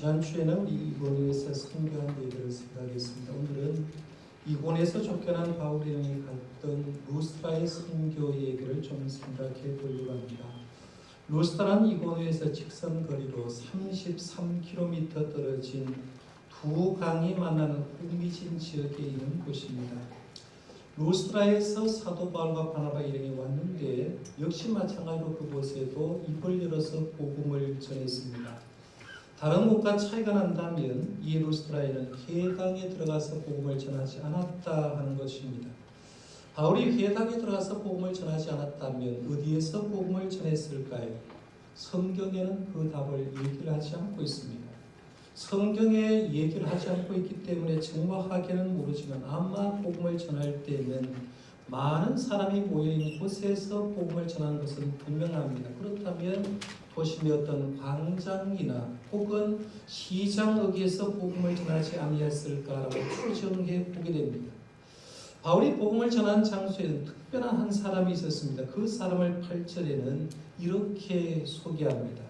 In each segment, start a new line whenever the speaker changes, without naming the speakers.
지난주에는 우리 이고니에서 선교한 얘기를 생각했습니다. 오늘은 이고니에서 쫓겨난 바울이 갔던 루스트라의 선교 얘기를 좀 생각해 보려고 합니다. 루스트라는 이고니에서 직선 거리로 33km 떨어진 두 강이 만나는 흥미진 지역에 있는 곳입니다. 루스트라에서 사도 바울과 바나바 일행이 왔는데 역시 마찬가지로 그곳에도 입을 열어서 복음을 전했습니다. 다른 곳과 차이가 난다면 이 루스트라에는 회당에 들어가서 복음을 전하지 않았다 하는 것입니다. 바울이 회당에 들어가서 복음을 전하지 않았다면 어디에서 복음을 전했을까요? 성경에는 그 답을 얘기를 하지 않고 있습니다. 성경에 얘기를 하지 않고 있기 때문에 정확하게는 모르지만 아마 복음을 전할 때는 많은 사람이 모여있는 곳에서 복음을 전하는 것은 분명합니다. 그렇다면 도심의 어떤 광장이나 혹은 시장역에서 복음을 전하지 아니했을까라고 추정해 보게 됩니다. 바울이 복음을 전한 장소에는 특별한 한 사람이 있었습니다. 그 사람을 8절에는 이렇게 소개합니다.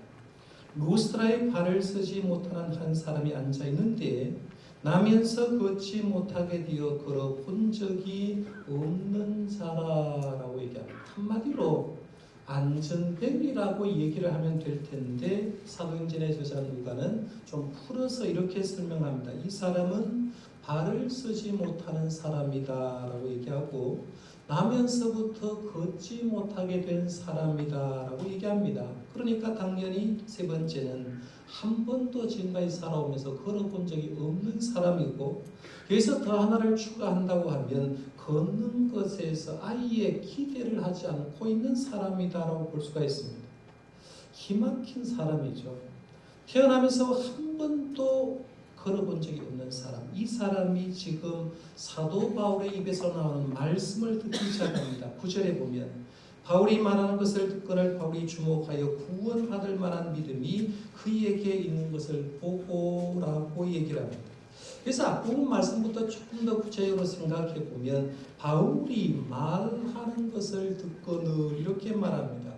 루스트라에 발을 쓰지 못하는 한 사람이 앉아 있는데 나면서 걷지 못하게 되어 걸어본 적이 없는 자라라고 얘기합니다. 한마디로 안전병이라고 얘기를 하면 될 텐데 사도행전의 저자 누가는 좀 풀어서 이렇게 설명합니다. 이 사람은 발을 쓰지 못하는 사람이다 라고 얘기하고 나면서부터 걷지 못하게 된 사람이다 라고 얘기합니다. 그러니까 당연히 세 번째는 한 번도 지금까지 살아오면서 걸어본 적이 없는 사람이고, 여기서 더 하나를 추가한다고 하면 걷는 것에서 아예 기대를 하지 않고 있는 사람이다 라고 볼 수가 있습니다. 기막힌 사람이죠. 태어나면서 한 번도 걸어본 적이 없는 사람, 이 사람이 지금 사도 바울의 입에서 나오는 말씀을 듣기 시작합니다. 9절에 보면 바울이 말하는 것을 듣거늘 바울이 주목하여 구원받을 만한 믿음이 그에게 있는 것을 보고라고 얘기를 합니다. 그래서 앞부분 말씀부터 조금 더 구체적으로 생각해 보면 바울이 말하는 것을 듣거늘 이렇게 말합니다.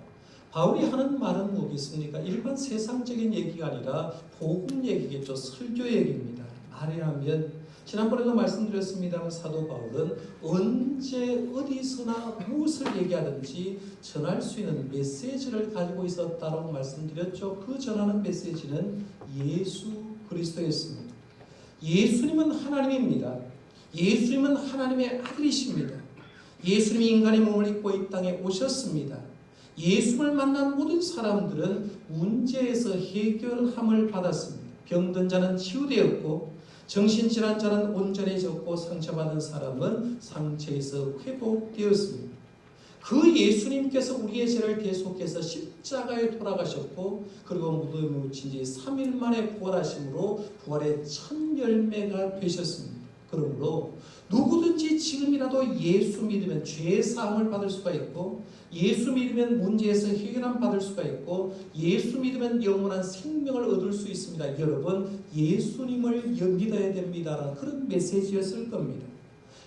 바울이 하는 말은 뭐겠습니까? 일반 세상적인 얘기가 아니라 복음 얘기겠죠. 설교 얘기입니다. 말하면 지난번에도 말씀드렸습니다만 사도 바울은 언제 어디서나 무엇을 얘기하든지 전할 수 있는 메시지를 가지고 있었다고 말씀드렸죠. 그 전하는 메시지는 예수 그리스도였습니다. 예수님은 하나님입니다. 예수님은 하나님의 아들이십니다. 예수님이 인간의 몸을 입고 이 땅에 오셨습니다. 예수를 만난 모든 사람들은 문제에서 해결함을 받았습니다. 병든 자는 치유되었고 정신질환 자는 온전해졌고 상처받은 사람은 상처에서 회복되었습니다. 그 예수님께서 우리의 죄를 대속해서 십자가에 돌아가셨고 그리고 무덤에 묻힌 지 3일 만에 부활하심으로 부활의 첫 열매가 되셨습니다. 그러므로 누구든지 지금이라도 예수 믿으면 죄 사함을 받을 수가 있고 예수 믿으면 문제에서 해결함 받을 수가 있고 예수 믿으면 영원한 생명을 얻을 수 있습니다. 여러분 예수님을 믿어야 됩니다라는 그런 메시지였을 겁니다.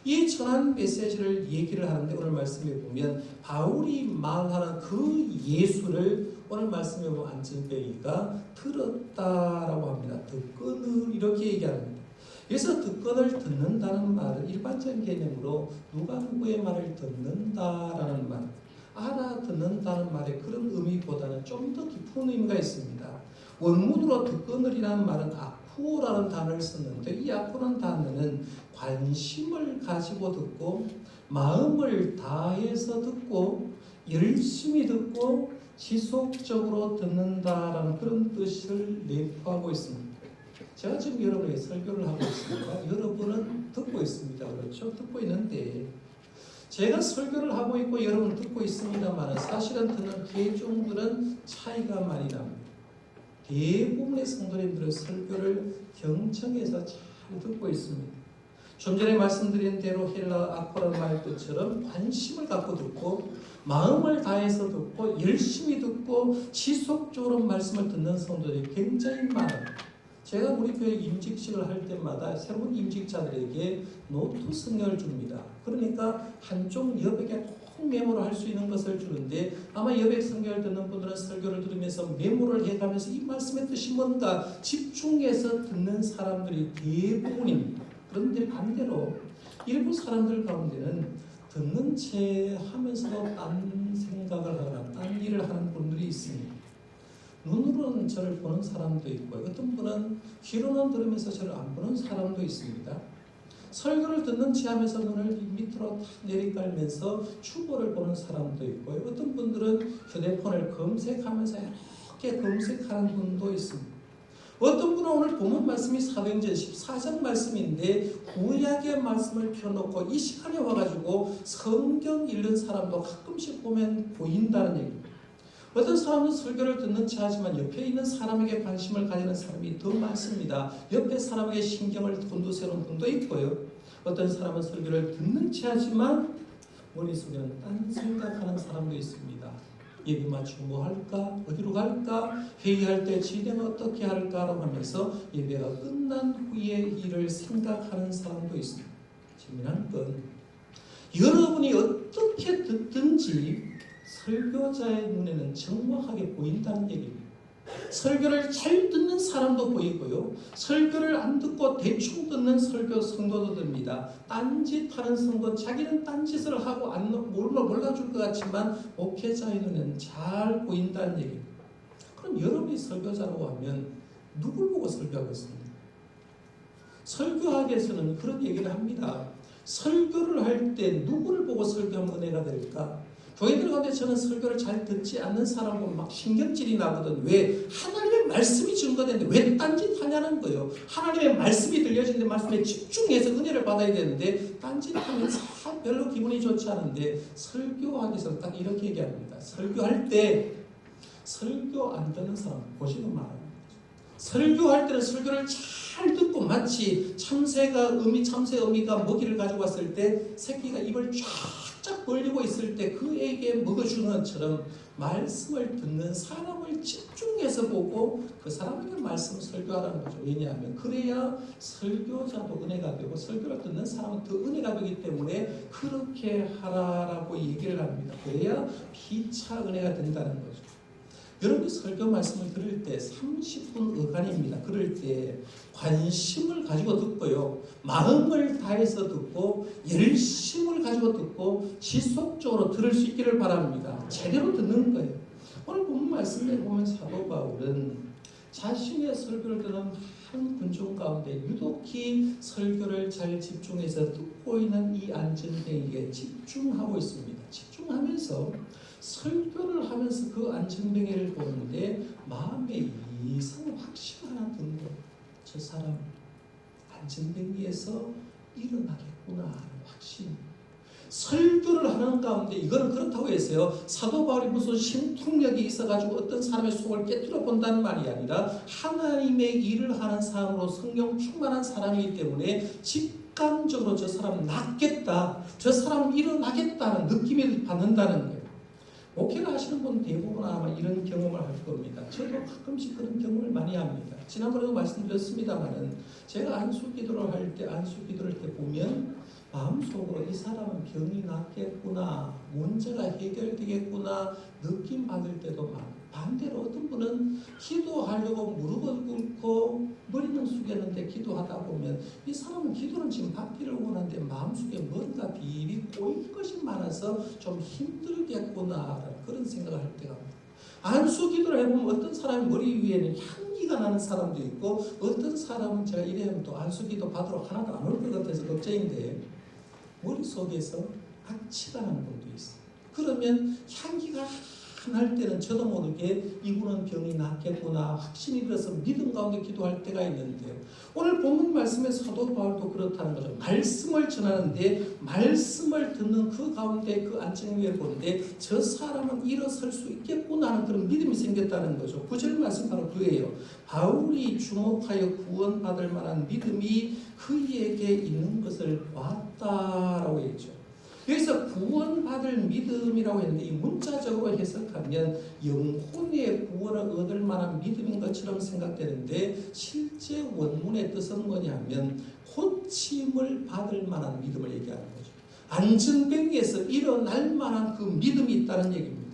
이 전한 메시지를 얘기를 하는데 오늘 말씀에 보면 바울이 말하는 그 예수를 오늘 말씀에 보면 안전뱅이가 들었다라고 합니다. 듣거늘 이렇게 얘기합니다. 그래서 듣거늘 듣는다는 말은 일반적인 개념으로 누가 누구의 말을 듣는다라는 말, 알아듣는다는 말의 그런 의미보다는 좀 더 깊은 의미가 있습니다. 원문으로 듣거늘이라는 말은 아쿠오라는 단어를 썼는데 이 아쿠오라는 단어는 관심을 가지고 듣고 마음을 다해서 듣고 열심히 듣고 지속적으로 듣는다라는 그런 뜻을 내포하고 있습니다. 제가 지금 여러분에게 설교를 하고 있습니다. 여러분은 듣고 있습니다. 그렇죠? 듣고 있는데 제가 설교를 하고 있고 여러분 듣고 있습니다만 사실은 듣는 개종들은 차이가 많이 납니다. 대부분의 성도님들은 설교를 경청해서 잘 듣고 있습니다. 좀 전에 말씀드린 대로 헬라 아코라는 말 뜻처럼 관심을 갖고 듣고 마음을 다해서 듣고 열심히 듣고 지속적으로 말씀을 듣는 성도들이 굉장히 많아요. 제가 우리 교회 임직식을 할 때마다 새로운 임직자들에게 노트 성경을 줍니다. 그러니까 한쪽 여백에 꼭 메모를 할 수 있는 것을 주는데 아마 여백 성경을 듣는 분들은 설교를 들으면서 메모를 해가면서 이 말씀의 뜻이 뭔가 집중해서 듣는 사람들이 대부분입니다. 그런데 반대로 일부 사람들 가운데는 듣는 채 하면서도 딴 생각을 하거나 딴 일을 하는 분들이 있습니다. 눈으로는 저를 보는 사람도 있고 어떤 분은 귀로는 들으면서 저를 안 보는 사람도 있습니다. 설교를 듣는 채 하면서 눈을 밑으로 내리깔면서 주보를 보는 사람도 있고 어떤 분들은 휴대폰을 검색하면서 이렇게 검색하는 분도 있습니다. 어떤 분은 오늘 본문 말씀이 사도행전 14장 말씀인데 구약의 말씀을 펴놓고 이 시간에 와가지고 성경 읽는 사람도 가끔씩 보면 보인다는 얘기입니다. 어떤 사람은 설교를 듣는 체 하지만 옆에 있는 사람에게 관심을 가지는 사람이 더 많습니다. 옆에 사람에게 신경을 곤두세우는 분도 있고요. 어떤 사람은 설교를 듣는 체 하지만 머릿속에는 딴 생각하는 사람도 있습니다. 예비 맞추고 뭐 할까? 어디로 갈까? 회의할 때 진행 어떻게 할까라고 하면서 예배가 끝난 후에 일을 생각하는 사람도 있습니다. 재미난 건 여러분이 어떻게 듣든지 설교자의 눈에는 정확하게 보인다는 얘기입니다. 설교를 잘 듣는 사람도 보이고요. 설교를 안 듣고 대충 듣는 설교 성도도 듭니다. 딴짓하는 성도, 자기는 딴짓을 하고 안 몰라줄 것 같지만 목회자의 눈에는 잘 보인다는 얘기입니다. 그럼 여러분이 설교자라고 하면 누굴 보고 설교하겠습니까? 설교학에서는 그런 얘기를 합니다. 설교를 할 때 누구를 보고 설교하면 은혜가 될까? 교회들 가운데 저는 설교를 잘 듣지 않는 사람 보면 막 신경질이 나거든. 왜? 하나님의 말씀이 증거되는데 왜 딴짓하냐는 거예요. 하나님의 말씀이 들려지는데 말씀에 집중해서 은혜를 받아야 되는데 딴짓하면 별로 기분이 좋지 않은데 설교하기에서 딱 이렇게 얘기합니다. 설교할 때 설교 안 듣는 사람 보시고 말합니다. 설교할 때는 설교를 잘 듣고 마치 참새 어미가 먹이를 가지고 왔을 때 새끼가 입을 쫙 벌리고 있을 때 그에게 먹어주는 것처럼 말씀을 듣는 사람을 집중해서 보고 그 사람에게 말씀을 설교하라는 거죠. 왜냐하면 그래야 설교자도 은혜가 되고 설교를 듣는 사람은 더 은혜가 되기 때문에 그렇게 하라라고 얘기를 합니다. 그래야 피차 은혜가 된다는 거죠. 여러분이 설교 말씀을 들을 때 30분 어간입니다. 그럴 때 관심을 가지고 듣고요. 마음을 다해서 듣고 열심을 가지고 듣고 지속적으로 들을 수 있기를 바랍니다. 제대로 듣는 거예요. 오늘 본문 말씀에 보면 사도 바울은 자신의 설교를 듣는 한 군중 가운데 유독히 설교를 잘 집중해서 듣고 있는 이 안전뱅이에게 집중하고 있습니다. 집중하면서 설교를 하면서 그 안전뱅이를 보는데 마음에 이상 확신이 하나 드는 거예요. 저 사람 안전뱅이에서 일어나겠구나 하는 확신. 설교를 하는 가운데 이거는 그렇다고 했어요. 사도 바울이 무슨 신통력이 있어가지고 어떤 사람의 속을 깨뜨려 본다는 말이 아니라 하나님의 일을 하는 사람으로 성령 충만한 사람이기 때문에 직감적으로 저 사람 낫겠다, 저 사람 일어나겠다는 느낌을 받는다는 거예요. 목회를 하시는 분 대부분 아마 이런 경험을 할 겁니다. 저도 가끔씩 그런 경험을 많이 합니다. 지난번에도 말씀드렸습니다만은 제가 안수기도를 할 때 보면 마음속으로 이 사람은 병이 낫겠구나, 문제가 해결되겠구나 느낌 받을 때도 많아요. 반대로 어떤 분은 기도하려고 무릎을 꿇고 머리는 숙였는데 기도하다 보면 이 사람은 기도는 지금 받기를 원하는데 마음속에 뭔가 비비 꼬인 것이 많아서 좀 힘들겠구나 그런 생각을 할 때가 많아요. 안수 기도를 해보면 어떤 사람이 머리 위에는 향기가 나는 사람도 있고 어떤 사람은 제가 이래하면 또 안수 기도 받으러 하나도 안 올 것 같아서 걱정인데 머릿속에서 악취가 나는 분도 있어요. 그러면 향기가 날 때는 저도 모르게 이분은 병이 낫겠구나 확신이 들어서 믿음 가운데 기도할 때가 있는데요. 오늘 본문 말씀의 사도 바울도 그렇다는 거죠. 말씀을 전하는데 말씀을 듣는 그 가운데 그 안전위에 보는데 저 사람은 일어설 수 있겠구나 하는 그런 믿음이 생겼다는 거죠. 9절 말씀 바로 그예요. 바울이 주목하여 구원받을 만한 믿음이 그에게 있는 것을 봤다라고 했죠. 여기서 구원받을 믿음이라고 했는데 이 문자적으로 해석하면 영혼의 구원을 얻을 만한 믿음인 것처럼 생각되는데 실제 원문의 뜻은 뭐냐면 고침을 받을 만한 믿음을 얘기하는 거죠. 안전병에서 일어날 만한 그 믿음이 있다는 얘기입니다.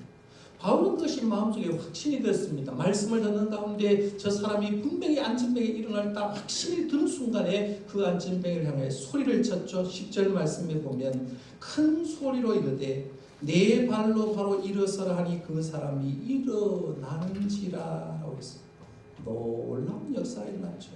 바울은 그것이 마음속에 확신이 됐습니다. 말씀을 듣는 가운데 저 사람이 분명히 안전병에 일어났다 확신이 드는 순간에 그 안전병을 향해 소리를 쳤죠. 10절 말씀에 보면 큰 소리로 이르되 내 발로 바로 일어서라 하니 그 사람이 일어나는지라 하고 있습니다. 놀라운 역사가 일어났죠.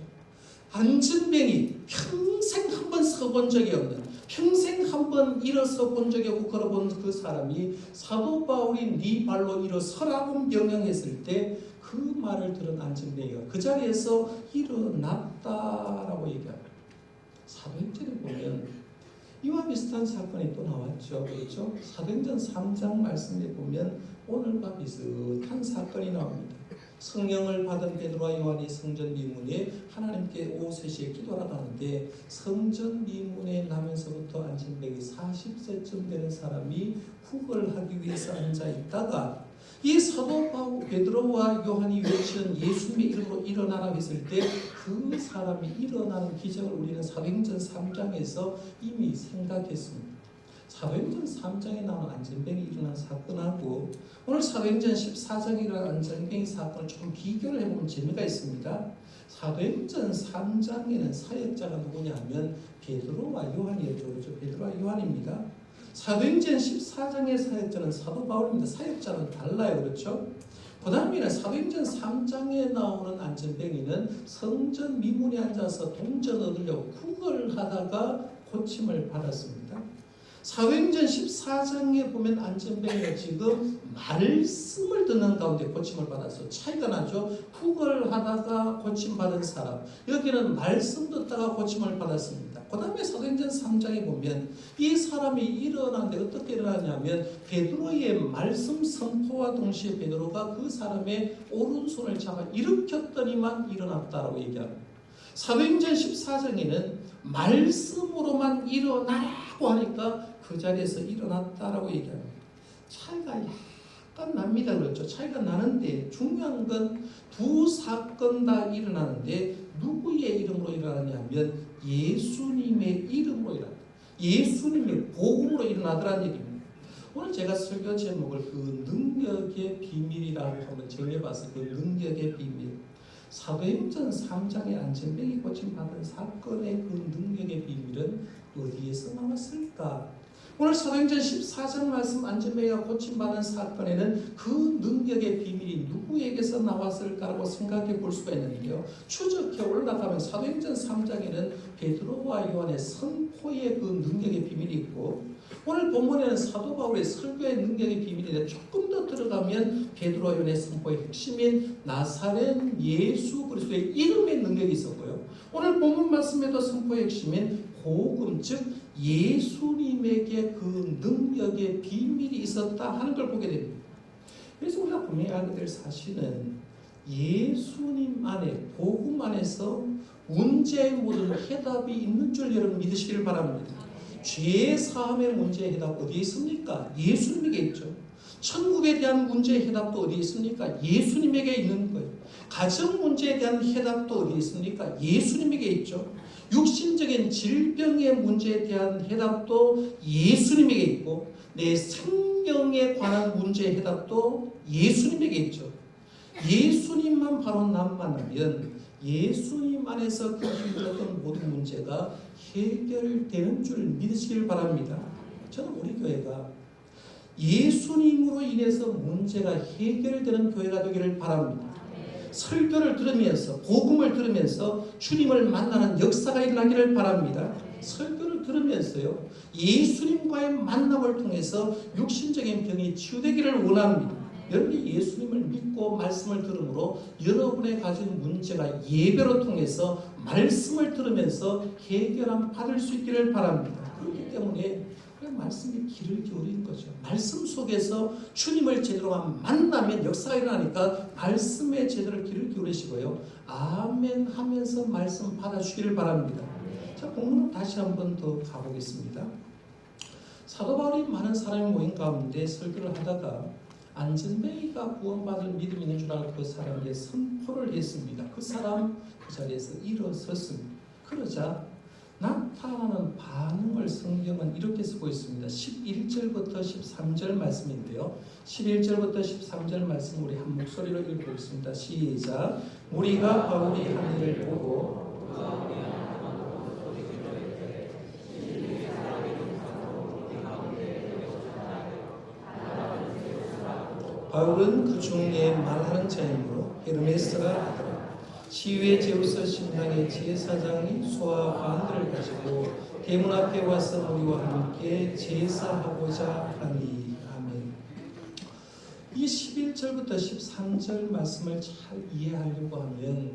안전병이 평생 한 번 서본 적이 없는, 평생 한 번 일어서 본 적이 없고 걸어본 그 사람이 사도 바울이 네 발로 일어서라고 명령했을 때 그 말을 들은 안전뱅이가 그 자리에서 일어났다라고 얘기합니다. 사도행전에 보면 이와 비슷한 사건이 또 나왔죠. 그렇죠? 사도행전 3장 말씀에 보면 오늘과 비슷한 사건이 나옵니다. 성령을 받은 베드로와 요한이 성전 미문에 하나님께 오후 3시에 기도하러 가는데 성전 미문에 나면서부터 안전뱅이 40세쯤 되는 사람이 훅을 하기 위해서 앉아 있다가 이 사도 바울 베드로와 요한이 외치는 예수님의 이름으로 일어나라 했을 때 그 사람이 일어나는 기적을 우리는 사도행전 3장에서 이미 생각했습니다. 사도행전 3장에 나오는 안전뱅이 일어난 사건하고 오늘 사도행전 14장에 일어난 안전뱅이 사건을 조금 비교를 해보면 재미가 있습니다. 사도행전 3장에는 사역자가 누구냐 하면 베드로와 요한이었죠. 그렇죠? 베드로와 요한입니다. 사도행전 14장의 사역자는 사도 바울입니다. 사역자는 달라요. 그렇죠? 그 다음에는 사도행전 3장에 나오는 안전뱅이는 성전 미문에 앉아서 동전 얻으려고 쿡을 하다가 고침을 받았습니다. 사도행전 14장에 보면 안전뱅이가 지금 말씀을 듣는 가운데 고침을 받았어요. 차이가 나죠. 훅을 하다가 고침받은 사람, 여기는 말씀 듣다가 고침을 받았습니다. 그 다음에 사도행전 3장에 보면 이 사람이 일어나는데 어떻게 일어나냐면 베드로의 말씀 선포와 동시에 베드로가 그 사람의 오른손을 잡아 일으켰더니만 일어났다라고 얘기합니다. 사도행전 14장에는 말씀으로만 일어나라고 하니까 그 자리에서 일어났다라고 얘기합니다. 차이가 약간 납니다. 그렇죠? 차이가 나는데 중요한 건 두 사건 다 일어나는데 누구의 이름으로 일어나냐면 예수님의 이름으로 일어납니다. 예수님의 복음으로 일어나더라는 얘기입니다. 오늘 제가 설교 제목을 그 능력의 비밀이라고 한번 정해봤어요. 그 능력의 비밀. 사도행전 3장의 안전뱅이 고침받은 사건의 그 능력의 비밀은 어디에서 나왔을까? 오늘 사도행전 14장 말씀 안전뱅이가 고침받은 사건에는 그 능력의 비밀이 누구에게서 나왔을까라고 생각해 볼 수가 있는데요. 추적해 올라가면 사도행전 3장에는 베드로와 요한의 선포의 그 능력의 비밀이 있고 오늘 본문에는 사도 바울의 설교의 능력의 비밀인데 조금 더 들어가면 베드로와 요한의 선포의 핵심인 나사렛 예수 그리스도의 이름의 능력이 있었고요. 오늘 본문 말씀에도 선포의 핵심인 복음 즉 예수님에게 그 능력의 비밀이 있었다 하는 걸 보게 됩니다. 그래서 우리가 분명히 될 사실은 예수님 안에 복음 안에서 문제의 모든 해답이 있는 줄 여러분 믿으시기를 바랍니다. 죄 사함의 문제의 해답 어디에 있습니까? 예수님에게 있죠. 천국에 대한 문제의 해답도 어디에 있습니까? 예수님에게 있는 거예요. 가정 문제에 대한 해답도 어디에 있습니까? 예수님에게 있죠. 육신적인 질병의 문제에 대한 해답도 예수님에게 있고 내 생명에 관한 문제의 해답도 예수님에게 있죠. 예수님만 바로 남만하면 예수님 안에서 그 힘들었던 모든 문제가 해결되는 줄 믿으시길 바랍니다. 저는 우리 교회가 예수님으로 인해서 문제가 해결되는 교회가 되기를 바랍니다. 설교를 들으면서 복음을 들으면서 주님을 만나는 역사가 일어나기를 바랍니다. 설교를 들으면서요 예수님과의 만남을 통해서 육신적인 병이 치유되기를 원합니다. 여러분이 예수님을 믿고 말씀을 들으므로 여러분의 가진 문제가 예배로 통해서 말씀을 들으면서 해결함 받을 수 있기를 바랍니다. 그렇기 때문에 말씀에 귀를 기울이는 거죠. 말씀 속에서 주님을 제대로 만나면 역사가 일어나니까 말씀에 제대로 귀를 기울이시고요. 아멘 하면서 말씀 받아주기를 바랍니다. 자, 본문 다시 한번 더 가보겠습니다. 사도 바울이 많은 사람이 모인 가운데 설교를 하다가 안전뱅이가 구원받을 믿음이 있는 줄 알고 그 사람에게 선포를 했습니다. 그 사람 그 자리에서 일어섰습니다. 그러자 나타나는 반응을 성경은 이렇게 쓰고 있습니다. 11절부터 13절 말씀인데요. 11절부터 13절 말씀 우리 한 목소리로 읽어보겠습니다. 시작. 우리가 바울이 한 일을 보고 바울은 그 중에 말하는 자이므로 헤르메스가 하더라. 시위의 제우스 신당의 제사장이 수와 관들을 가지고 대문 앞에 와서 우리와 함께 제사하고자 하니. 아멘. 이 11절부터 13절 말씀을 잘 이해하려고 하면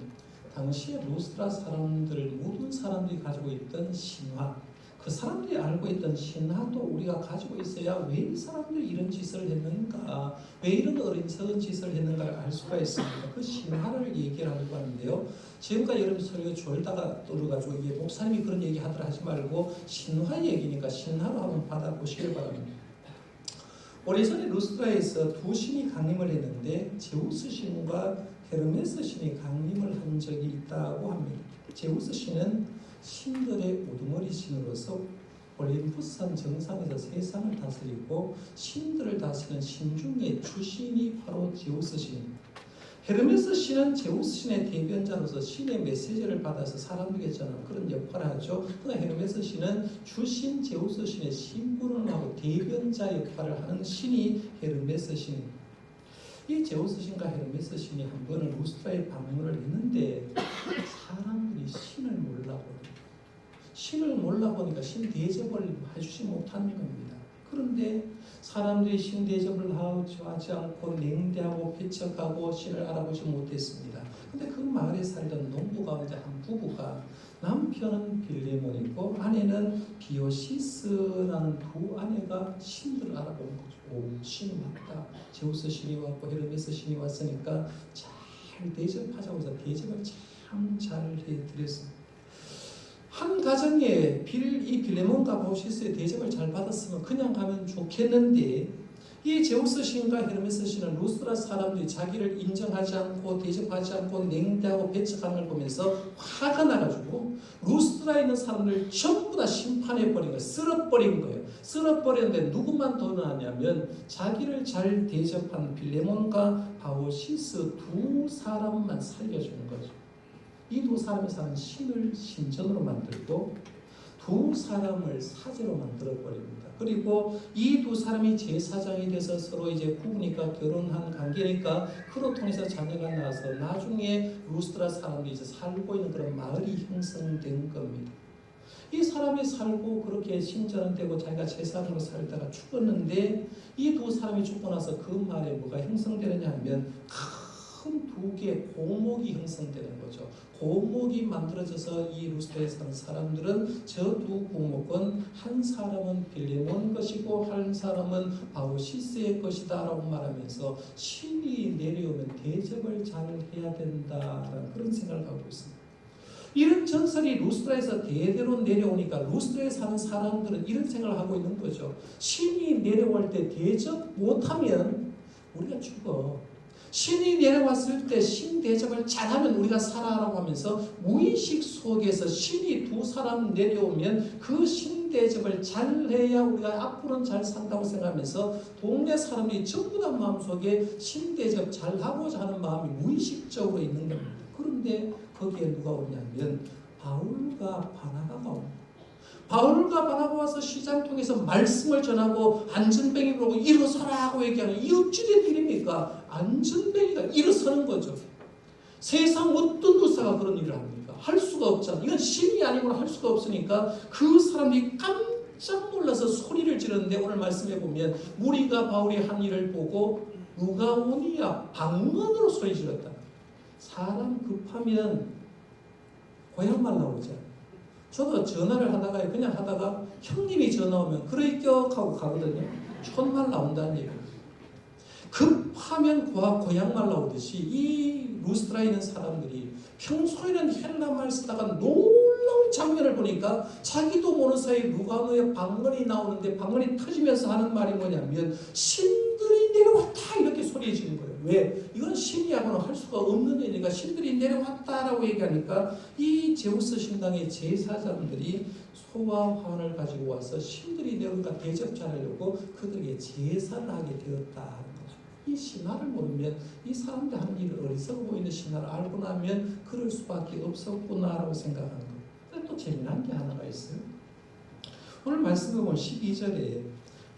당시에 루스드라 사람들, 모든 사람들이 가지고 있던 신화, 그 사람들이 알고 있던 신화도 우리가 가지고 있어야 왜 이 사람들이 이런 짓을 했는가, 왜 이런 어리석은 짓을 했는가를 알 수가 있습니다. 그 신화를 얘기하려고 하는데요. 지금까지 여러분 설교 졸다가 떨어가지고 이게 목사님이 그런 얘기 하더라 하지 말고 신화 얘기니까 신화로 한번 받아보시길 바랍니다. 오래전에 루스드라에서 두 신이 강림을 했는데 제우스 신과 헤르메스 신이 강림을 한 적이 있다고 합니다. 제우스 신은 신들의 우두머리 신으로서 올림푸스산 정상에서 세상을 다스리고 신들을 다스리는 신 중에 주신이 바로 제우스 신입니다. 헤르메스 신은 제우스 신의 대변자로서 신의 메시지를 받아서 사람들에게 전하는 그런 역할을 하죠. 그러나 헤르메스 신은 주신 제우스 신의 신분을 하고 대변자 역할을 하는 신이 헤르메스 신입니다. 이 제우스 신과 헤르메스 신이 한 번은 루스드라에 방문을 했는데 사람들이 신을 몰라보니까 신 대접을 해주지 못하는 겁니다. 그런데 사람들이 신 대접을 하지 않고 냉대하고 배척하고 신을 알아보지 못했습니다. 그런데 그 마을에 살던 농부 가운데 한 부부가 남편은 빌레몬이고 아내는 비오시스라는 두 아내가 신들을 알아보는 거죠. 오, 신이 왔다. 제우스 신이 왔고 헤르메스 신이 왔으니까 잘 대접하자고 해서 대접을 참 잘 해드렸습니다. 한 가정에 이 빌레몬과 비오시스의 대접을 잘 받았으면 그냥 가면 좋겠는데 이 제우스 신과 헤르메스 신은 루스드라 사람들이 자기를 인정하지 않고 대접하지 않고 냉대하고 배척하는 걸 보면서 화가 나가지고 루스드라에 있는 사람들 전부 다 심판해버린 거예요. 쓸어버린 거예요. 쓸어버렸는데 누구만 더 나왔냐면 자기를 잘 대접한 빌레몬과 바오시스 두 사람만 살려주는 거죠. 이 두 사람이 사는 신을 신전으로 만들고 두 사람을 사제로 만들어버립니다. 그리고 이 두 사람이 제사장이 돼서 서로 이제 부부니까 결혼한 관계니까 그로 통해서 자녀가 나와서 나중에 루스드라 사람들이 이제 살고 있는 그런 마을이 형성된 겁니다. 이 사람이 살고 그렇게 신전은 되고 자기가 제사장으로 살다가 죽었는데 이 두 사람이 죽고 나서 그 마을에 뭐가 형성되느냐 하면 큰 두 개의 고목이 형성되는 거죠. 고목이 만들어져서 이 루스드라에 사는 사람들은 저 두 고목은 한 사람은 빌레몬 것이고 한 사람은 바오시스의 것이다 라고 말하면서 신이 내려오면 대접을 잘 해야 된다라는 그런 생각을 하고 있습니다. 이런 전설이 루스드라에서 대대로 내려오니까 루스드라에 사는 사람들은 이런 생각을 하고 있는 거죠. 신이 내려올 때 대접 못하면 우리가 죽어. 신이 내려왔을 때 신 대접을 잘하면 우리가 살아라고 하면서 무의식 속에서 신이 두 사람 내려오면 그 신 대접을 잘해야 우리가 앞으로는 잘 산다고 생각하면서 동네 사람들이 전부 다 마음속에 신 대접 잘하고자 하는 마음이 무의식적으로 있는 겁니다. 그런데 거기에 누가 오냐면 바울과 바나바가 옵니다. 바울과 바나바가 와서 시장 통해서 말씀을 전하고 안전뱅이 보고 일어서라 하고 얘기하는 이 어찌된 일입니까? 안전뱅이가 일어서는 거죠. 세상 어떤 의사가 그런 일을 합니까? 할 수가 없잖아요. 이건 신이 아니고는 할 수가 없으니까 그 사람들이 깜짝 놀라서 소리를 지르는데 오늘 말씀해 보면 무리가 바울이 한 일을 보고 누가 오니야 방언으로 소리 질렀다. 사람 급하면 고향말 나오죠. 저도 전화를 하다가 그냥 하다가 형님이 전화 오면 그러이격 하고 가거든요. 촌말 나온다는 얘기입니다. 급하면 고향말 나오듯이 이 루스트라에 있는 사람들이 평소에는 헬라말 쓰다가 놀라운 장면을 보니까 자기도 모르는 사이에 루가노에 방언이 나오는데 방언이 터지면서 하는 말이 뭐냐면 신들이 내려왔다 이렇게 소리 지르는 거예요. 왜? 이건 신이하고는 할 수가 없는 일이니까 신들이 내려왔다라고 얘기하니까 이 제우스 신당의 제사장들이 소와 화환을 가지고 와서 신들이 내려오니까 대접 잘하려고 그들에게 제사를 하게 되었다 하는 거죠. 이 신화를 모르면 이 사람들 하는 일을 어리석어 보이는 신화를 알고 나면 그럴 수밖에 없었구나라고 생각하는 거예요. 근데 또 재미난 게 하나가 있어요. 오늘 말씀해 보면 12절에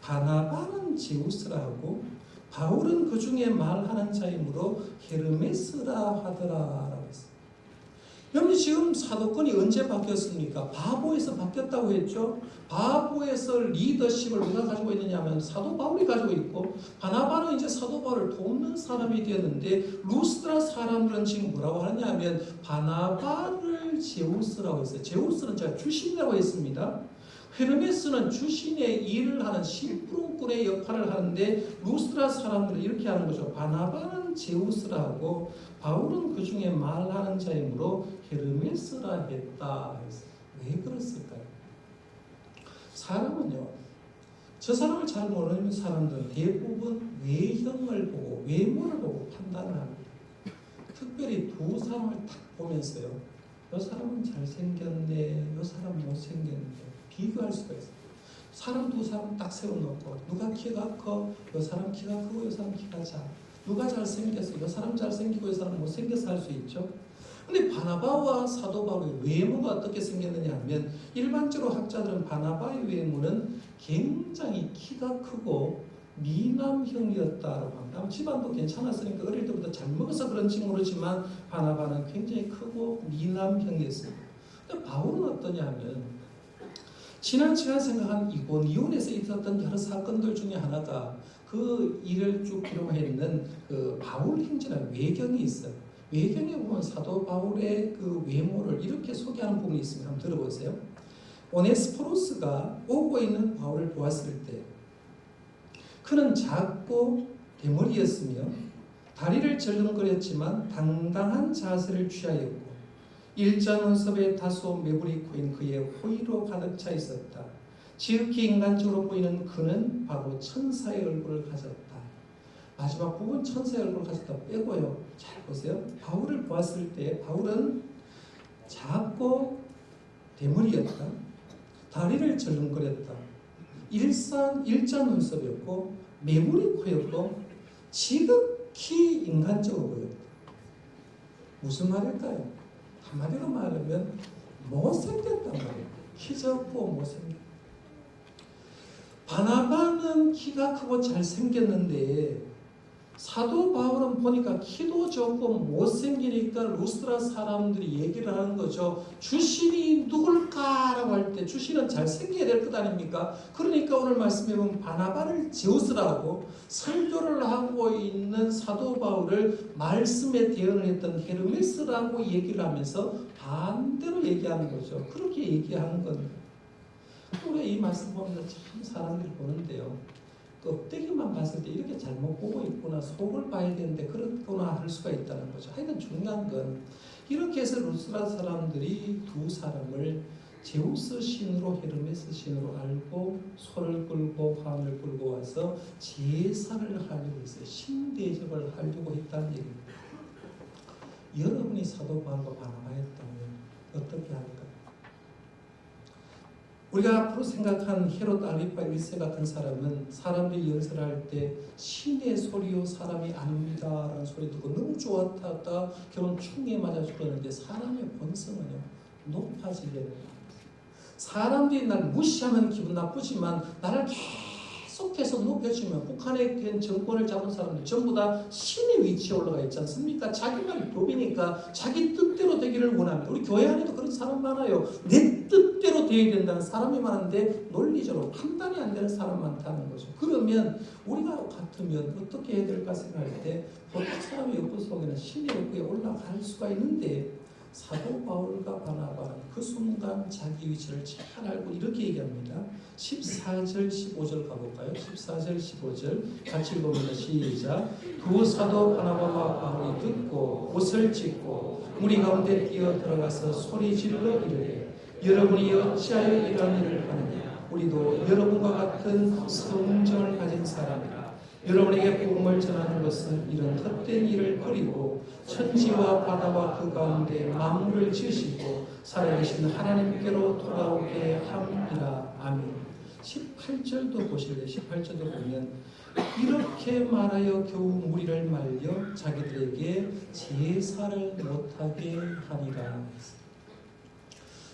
바나바는 제우스라 하고 바울은 그 중에 말하는 자이므로 헤르메스라 하더라라고 했어요. 여러분 지금 사도권이 언제 바뀌었습니까? 바보에서 바뀌었다고 했죠. 바보에서 리더십을 누가 가지고 있느냐 하면 사도 바울이 가지고 있고 바나바는 이제 사도 바울을 돕는 사람이 되었는데 루스드라 사람들은 지금 뭐라고 하느냐 하면 바나바를 제우스라고 했어요. 제우스는 제가 주신이라고 했습니다. 헤르메스는 주신의 일을 하는 심부름꾼의 역할을 하는데 루스드라 사람들은 이렇게 하는 거죠. 바나바는 제우스라고 바울은 그 중에 말하는 자이므로 헤르메스라 했다. 왜 그랬을까요? 사람은요, 저 사람을 잘 모르는 사람들은 대부분 외형을 보고 외모를 보고 판단을 합니다. 특별히 두 사람을 딱 보면서요, 이 사람은 잘생겼네, 이 사람은 못생겼네 비교할 수가 있어요. 사람 두 사람 딱 세워놓고 누가 키가 커? 이 사람 키가 크고 이 사람 키가 작아. 누가 잘생겼어? 이 사람 잘생기고 이 사람 못생겨서 할 수 있죠. 근데 바나바와 사도 바울의 외모가 어떻게 생겼느냐 하면 일반적으로 학자들은 바나바의 외모는 굉장히 키가 크고 미남형이었다라고 합니다. 집안도 괜찮았으니까 어릴 때부터 잘 먹어서 그런지 모르지만 바나바는 굉장히 크고 미남형이었습니다. 근데 바울은 어떠냐 하면 지난 시간 생각한 이고니온에서 있었던 여러 사건들 중에 하나가 그 일을 쭉 기록했는 그 바울 행전의 외경이 있어요. 외경에 보면 사도 바울의 그 외모를 이렇게 소개하는 부분이 있습니다. 한번 들어보세요. 오네스포로스가 오고 있는 바울을 보았을 때 그는 작고 대머리였으며 다리를 절름거렸지만 당당한 자세를 취하였고 일자눈썹에 다소 매부리 코인 그의 호의로 가득 차 있었다. 지극히 인간적으로 보이는 그는 바로 천사의 얼굴을 가졌다. 마지막 부분 천사의 얼굴을 가졌다 빼고요. 잘 보세요. 바울을 보았을 때 바울은 작고 대머리였다. 다리를 절름거렸다. 일자눈썹이었고 매부리 코였고 지극히 인간적으로 보였다. 무슨 말일까요? 한마디로 말하면 못생겼단 말이에요. 키 작고 못생겼다. 바나바는 키가 크고 잘생겼는데 사도 바울은 보니까 키도 적고 못생기니까 루스드라 사람들이 얘기를 하는 거죠. 주신이 누굴까라고 할 때 주신은 잘생겨야 될 것 아닙니까? 그러니까 오늘 말씀해 보면 바나바를 제우스라고 설교를 하고 있는 사도 바울을 말씀에 대언을 했던 헤르메스라고 얘기를 하면서 반대로 얘기하는 거죠. 그렇게 얘기하는 겁니다. 우리가 이 말씀 보면서 참 사람들이 보는데요. 껍데기만 봤을 때 이렇게 잘못 보고 있구나, 속을 봐야 되는데 그렇구나 할 수가 있다는 거죠. 하여튼 중요한 건 이렇게 해서 루스드라 사람들이 두 사람을 제우스 신으로 헤르메스 신으로 알고 소를 끌고 화환을 끌고 와서 제사를 하려고 했어요. 신대접을 하려고 했다는 얘기입니다. 여러분이 사도 바울과 바나바였다면 어떻게 할까요? 우리가 앞으로 생각한 헤롯 알리파 1세 같은 사람은 사람들이 연설할 때 신의 소리요 사람이 아닙니다 라는 소리 듣고 너무 좋았다 결혼 충에 맞아 죽었는데 사람의 본성은요 높아지려는 겁니다. 사람들이 날 무시하면 기분 나쁘지만 나를 계속해서 높여주면 북한의 정권을 잡은 사람들 전부 다 신의 위치에 올라가 있지 않습니까? 자기 말이 법이니까 자기 뜻대로 되기를 원합니다. 우리 교회 안에도 그런 사람 많아요. 내 뜻대로 되어야 된다는 사람이 많은데 논리적으로 판단이 안 되는 사람 많다는 거죠. 그러면 우리가 같으면 어떻게 해야 될까 생각할 때 보통 사람의 욕구 속에는 신의 욕구에 올라갈 수가 있는데 사도 바울과 바나바는 그 순간 자기 위치를 잘 알고 이렇게 얘기합니다. 14절 15절 가볼까요? 14절 15절 같이 읽어봅니다. 시작. 두 사도 바나바와 바울이 듣고 옷을 찢고 무리 가운데 뛰어 들어가서 소리 질러 이르되 여러분이 어찌하여 이런 일을 하느냐. 우리도 여러분과 같은 성정을 가진 사람이라. 여러분에게 복음을 전하는 것은 이런 헛된 일을 버리고 천지와 바다와 그 가운데 만물을 지으시고 살아계신 하나님께로 돌아오게 함이라. 아멘. 18절도 보실래요? 18절도 보면 이렇게 말하여 겨우 무리를 말려 자기들에게 제사를 못하게 하니라.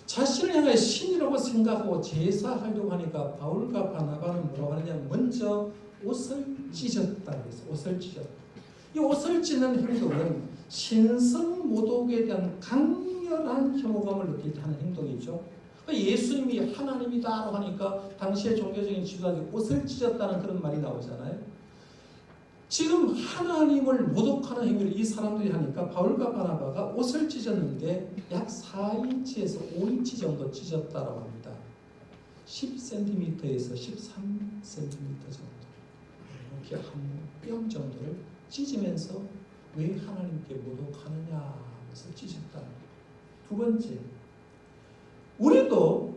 자신을 향해 신이라고 생각하고 제사하려고 하니까 바울과 바나바는 뭐라고 하느냐. 먼저 옷을 찢었다. 그래서 옷을 찢었다. 이 옷을 찢는 행동은 신성 모독에 대한 강렬한 혐오감을 느낄 때 하는 행동이죠. 예수님이 하나님이다라고 하니까 당시의 종교적인 지도자들이 옷을 찢었다는 그런 말이 나오잖아요. 지금 하나님을 모독하는 행위를 이 사람들이 하니까 바울과 바나바가 옷을 찢었는데 약 4인치에서 5인치 정도 찢었다라고 합니다. 10cm에서 13cm 정도. 이렇게 한 뼘 정도를 찢으면서 왜 하나님께 모독하느냐 하면서 찢었다. 두 번째, 우리도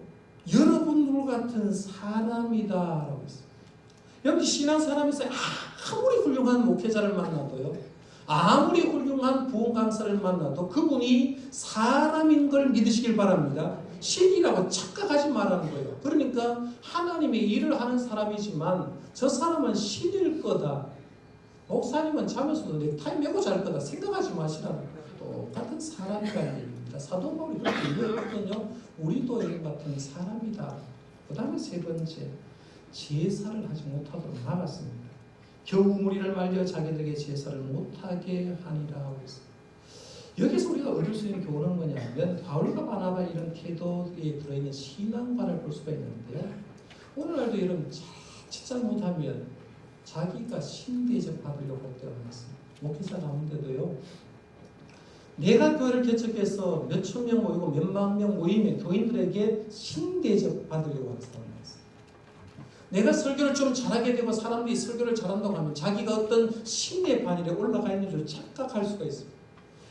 여러분들 같은 사람이다라고 했습니다. 여러분 신앙사람에서 아무리 훌륭한 목회자를 만나도요, 아무리 훌륭한 부흥 강사를 만나도 그분이 사람인 걸 믿으시길 바랍니다. 신이라고 착각하지 말라는 거예요. 그러니까 하나님의 일을 하는 사람이지만 저 사람은 신일 거다. 목사님은 자면서도 넥타이 메고 잘 거다. 생각하지 마시라는 거예요. 똑같은 사람이라는 얘기입니다. 사도 바울이 그렇게 얘기했거든요. 우리도 이런 같은 사람이다. 그 다음에 세 번째, 제사를 하지 못하도록 막았습니다. 겨우 무리를 말려 자기들에게 제사를 못하게 하니라 하고 있습니다. 여기서 우리가 얻을 수 있는 교훈은 뭐냐면 바울과 바나바 이런 태도에 들어있는 신앙관을 볼 수가 있는데요. 오늘날도 여러분 자칫 잘못하면 자기가 신대접 받으려고 할 때가 많습니다. 목회자 가운데도요. 내가 교회를 개척해서 몇천 명 모이고 몇만 명 모이면 교인들에게 신대접 받으려고 하는 사람이 있어요. 내가 설교를 좀 잘하게 되고 사람들이 설교를 잘한다고 하면 자기가 어떤 신의 반열에 올라가 있는 줄 착각할 수가 있습니다.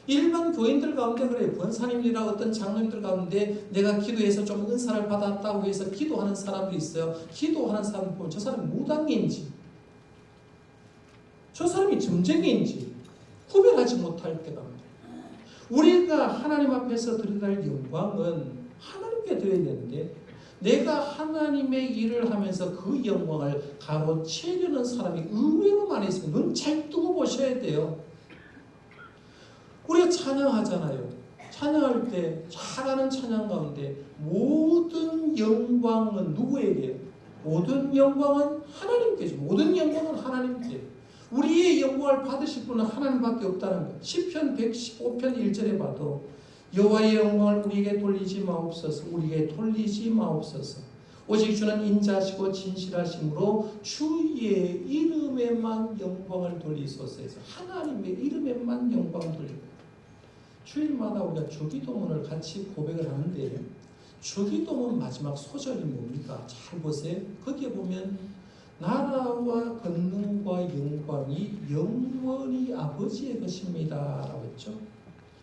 일반 교인들 가운데 그래요. 권사님이나 어떤 장로님들 가운데 내가 기도해서 좀 은사를 받았다고 해서 기도하는 사람도 있어요. 기도하는 사람 보면 저 사람이 무당인지 저 사람이 점쟁이인지 구별하지 못할 때가 많아요. 우리가 하나님 앞에서 드려야 할 영광은 하나님께 드려야 되는데 내가 하나님의 일을 하면서 그 영광을 가로채려는 사람이 의외로 많이 있습니다. 눈 잘 뜨고 보셔야 돼요. 우리가 찬양하잖아요. 찬양할 때 잘하는 찬양 가운데 모든 영광은 누구에게? 모든 영광은 하나님께죠. 모든 영광은 하나님께. 우리의 영광을 받으실 분은 하나님밖에 없다는 것. 시편 115편 1절에 봐도 여호와의 영광을 우리에게 돌리지 마옵소서. 우리에게 돌리지 마옵소서. 오직 주는 인자하시고 진실하심으로 주의 이름에만 영광을 돌리소서 해서 하나님의 이름에만 영광을 돌리고 주일마다 우리가 주기도문을 같이 고백을 하는데 주기도문 마지막 소절이 뭡니까? 잘 보세요. 거기에 보면 나라와 권능과 영광이 영원히 아버지의 것입니다 라고 했죠.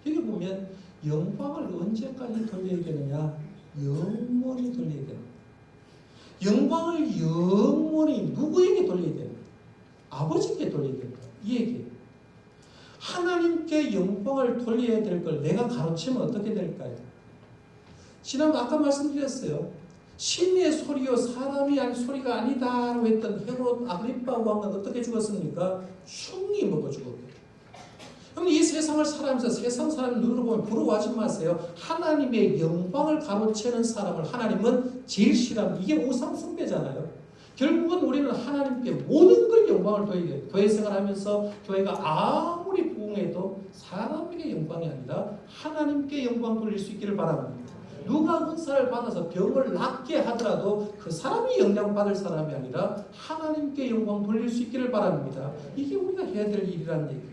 여기 보면 영광을 언제까지 돌려야 되느냐? 영원히 돌려야 되는 영광을 영원히 누구에게 돌려야 되는 아버지께 돌려야 된다. 이 얘기예요. 하나님께 영광을 돌려야 될 걸 내가 가로치면 어떻게 될까요? 지난번 아까 말씀드렸어요. 신의 소리요 사람이 할 소리가 아니다라고 했던 헤롯 아그리파 왕은 어떻게 죽었습니까? 충이 먹어 죽었거든요. 그럼 이 세상을 살아가면서 세상 사람 눈으로 보면 부러워하지 마세요. 하나님의 영광을 가로채는 사람을 하나님은 제일 싫어합니다. 이게 우상 숭배잖아요. 결국은 우리는 하나님께 모든 걸 영광을 돌려야 돼요. 교회 생활하면서 교회가 아무리 부흥해도 사람에게 영광이 아니라 하나님께 영광 돌릴 수 있기를 바랍니다. 누가 은사를 받아서 병을 낫게 하더라도 그 사람이 영향받을 사람이 아니라 하나님께 영광 돌릴 수 있기를 바랍니다. 이게 우리가 해야 될 일이라는 얘기예요.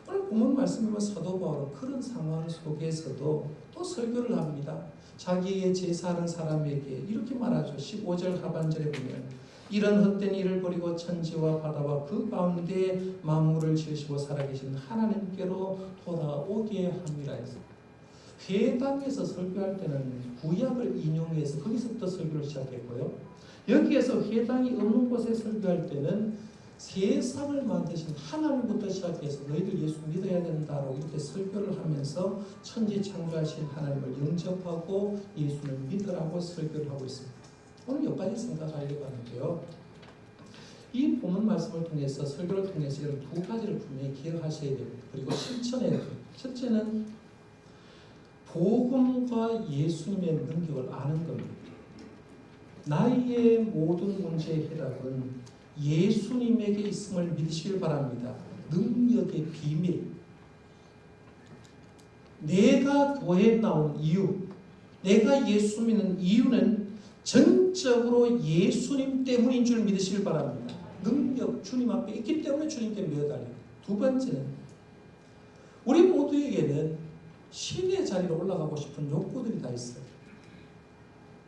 오늘 본문 말씀에 보면 사도 바울은 그런 상황 속에서도 또 설교를 합니다. 자기의 제사하는 사람에게 이렇게 말하죠. 15절 하반절에 보면 이런 헛된 일을 버리고 천지와 바다와 그 가운데 만물을 지으시고 살아계신 하나님께로 돌아오게 함이라 해서 회당에서 설교할 때는 구약을 인용해서 거기서부터 설교를 시작했고요. 여기에서 회당이 없는 곳에 설교할 때는 세상을 만드신 하나님부터 시작해서 너희들 예수 믿어야 된다고 이렇게 설교를 하면서 천지 창조하신 하나님을 영접하고 예수를 믿으라고 설교를 하고 있습니다. 오늘 몇 가지 생각하려고 하는데요. 이 본문 말씀을 통해서 설교를 통해서 이런 두 가지를 분명히 기억하셔야 됩니다. 그리고 실천해야 됩니다. 첫째는 복음과 예수님의 능력을 아는 겁니다. 나의 모든 문제의 해답은 예수님에게 있음을 믿으시길 바랍니다. 능력의 비밀. 내가 교회에 나온 이유, 내가 예수 믿는 이유는 전적으로 예수님 때문인 줄 믿으시길 바랍니다. 능력 주님 앞에 있기 때문에 주님께 매달립니다. 두 번째는 우리 모두에게는 신의 자리로 올라가고 싶은 욕구들이 다 있어요.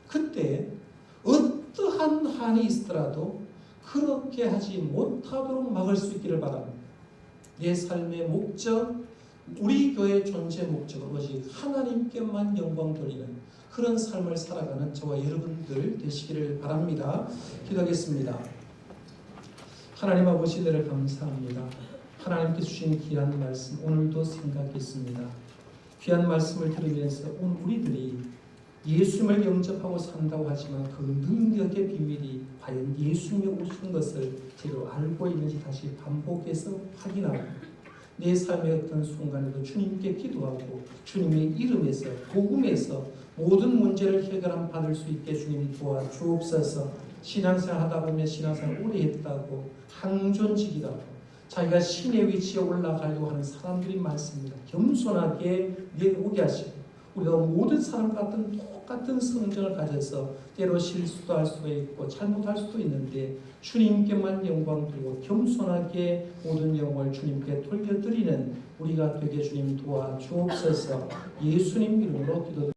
그때 어떠한 한이 있더라도 그렇게 하지 못하도록 막을 수 있기를 바랍니다. 내 삶의 목적, 우리 교회의 존재 목적은 오직 하나님께만 영광 돌리는 그런 삶을 살아가는 저와 여러분들 되시기를 바랍니다. 기도하겠습니다. 하나님 아버지 은혜를 감사합니다. 하나님께 주신 귀한 말씀 오늘도 생각했습니다. 귀한 말씀을 들으면서 오늘 우리들이 예수님을 영접하고 산다고 하지만 그 능력의 비밀이 과연 예수님이 오신 것을 제대로 알고 있는지 다시 반복해서 확인하고 내 삶의 어떤 순간에도 주님께 기도하고 주님의 이름에서 복음에서 모든 문제를 해결함 받을 수 있게 주님이 도와주옵소서. 신앙생활 하다 보면 신앙생활 오래 했다고 항존직이라고 자기가 신의 위치에 올라가려고 하는 사람들이 많습니다. 겸손하게 내오게 하시고 우리가 모든 사람 같은 똑같은 성정을 가져서 때로 실수도 할 수가 있고 잘못할 수도 있는데 주님께만 영광 드리고 겸손하게 모든 영광을 주님께 돌려드리는 우리가 되게 주님 도와주옵소서. 예수님 이름으로 기도드립니다.